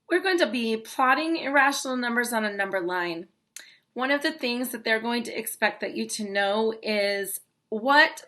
We're going to be plotting irrational numbers on a number line. One of the things that they're going to expect that you to know is what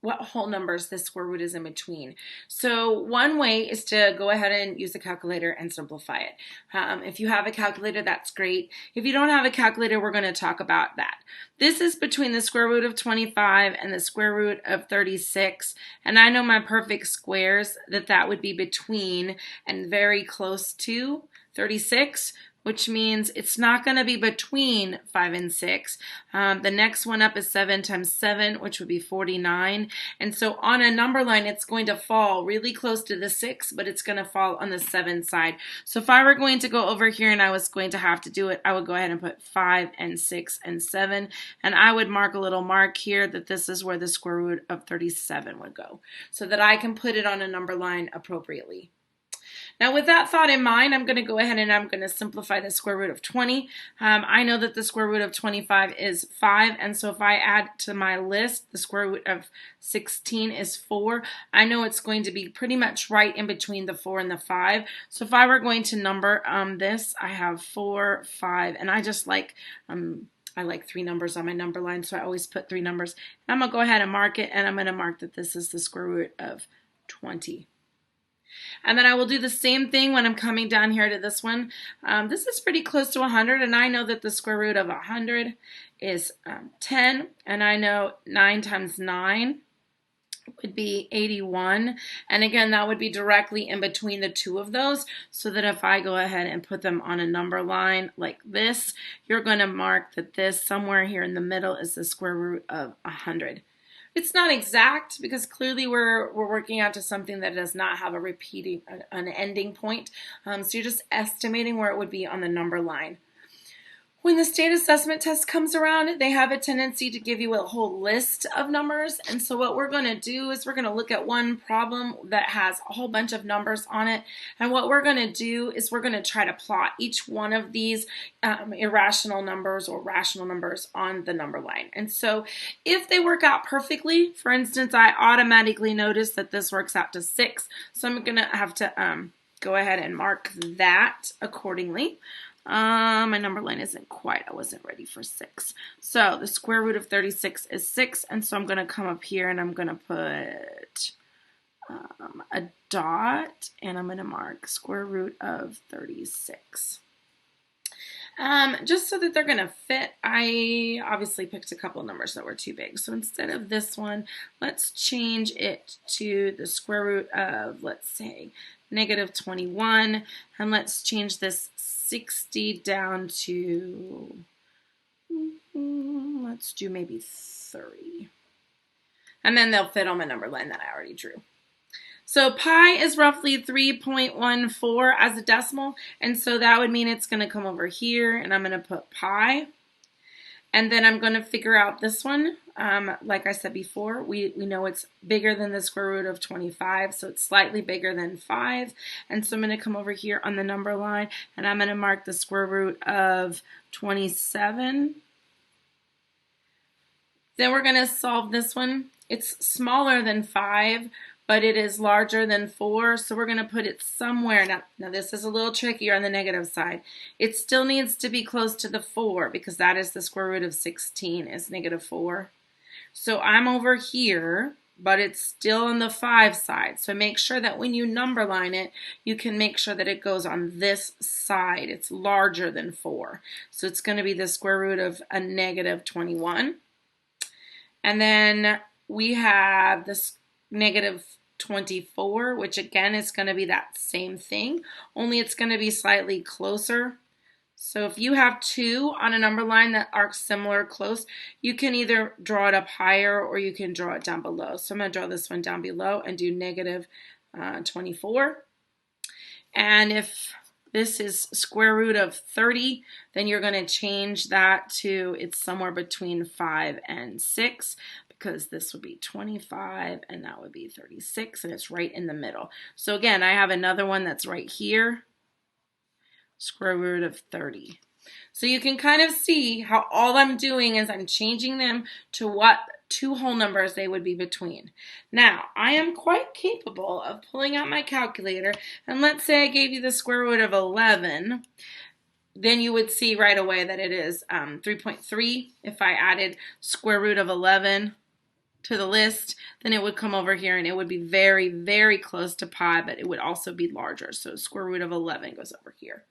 whole numbers the square root is in between. So one way is to go ahead and use a calculator and simplify it. If you have a calculator, that's great. If you don't have a calculator, we're going to talk about that. This is between the square root of 25 and the square root of 36. And I know my perfect squares that would be between and very close to 36, which means it's not going to be between 5 and 6. The next one up is 7 times 7, which would be 49. And so on a number line, it's going to fall really close to the 6, but it's going to fall on the 7 side. So if I were going to go over here and I was going to have to do it, I would go ahead and put 5 and 6 and 7. And I would mark a little mark here that this is where the square root of 37 would go, so that I can put it on a number line appropriately. Now with that thought in mind, I'm going to go ahead and I'm going to simplify the square root of 20. I know that the square root of 25 is 5, and so if I add to my list the square root of 16 is 4, I know it's going to be pretty much right in between the 4 and the 5. So if I were going to number this, I have 4, 5, and I just like I like 3 numbers on my number line, so I always put 3 numbers. I'm going to go ahead and mark it, and I'm going to mark that this is the square root of 20. And then I will do the same thing when I'm coming down here to this one. This is pretty close to 100, and I know that the square root of 100 is 10, and I know 9 times 9 would be 81. And again, that would be directly in between the two of those, so that if I go ahead and put them on a number line like this, you're going to mark that this somewhere here in the middle is the square root of 100. It's not exact because clearly we're working out to something that does not have an ending point. So you're just estimating where it would be on the number line. When the state assessment test comes around, they have a tendency to give you a whole list of numbers. And so what we're going to do is we're going to look at one problem that has a whole bunch of numbers on it. And what we're going to do is we're going to try to plot each one of these irrational numbers or rational numbers on the number line. And so if they work out perfectly, for instance, I automatically notice that this works out to 6. So I'm going to have to go ahead and mark that accordingly. My number line isn't quite, I wasn't ready for 6. So the square root of 36 is 6, and so I'm going to come up here and I'm going to put a dot, and I'm going to mark square root of 36. Just so that they're going to fit, I obviously picked a couple of numbers that were too big. So instead of this one, let's change it to the square root of, let's say, negative 21, and let's change this 60 down to, let's do maybe 30. And then they'll fit on my number line that I already drew. So pi is roughly 3.14 as a decimal, and so that would mean it's going to come over here, and I'm going to put pi. And then I'm going to figure out this one. Like I said before, we know it's bigger than the square root of 25, so it's slightly bigger than 5. And so I'm going to come over here on the number line, and I'm going to mark the square root of 27. Then we're going to solve this one. It's smaller than 5, but it is larger than 4, so we're going to put it somewhere. Now this is a little trickier on the negative side. It still needs to be close to the 4 because that is the square root of 16 is negative 4. So I'm over here, but it's still on the 5 side. So make sure that when you number line it, you can make sure that it goes on this side. It's larger than 4. So it's going to be the square root of a negative 21. And then we have this negative 24, which again is going to be that same thing, only it's going to be slightly closer. So if you have 2 on a number line that are similar close, you can either draw it up higher or you can draw it down below. So I'm going to draw this one down below and do negative 24. And if this is square root of 30, then you're going to change that to it's somewhere between 5 and 6. Because this would be 25 and that would be 36, and it's right in the middle. So again, I have another one that's right here, square root of 30. So you can kind of see how all I'm doing is I'm changing them to what two whole numbers they would be between. Now, I am quite capable of pulling out my calculator, and let's say I gave you the square root of 11. Then you would see right away that it is 3.3. If I added square root of 11 to the list, then it would come over here and it would be very, very close to pi, but it would also be larger. So square root of 11 goes over here.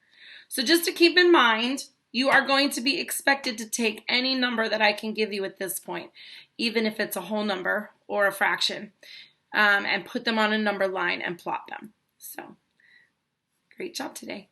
So just to keep in mind, you are going to be expected to take any number that I can give you at this point, even if it's a whole number or a fraction, and put them on a number line and plot them. So, great job today.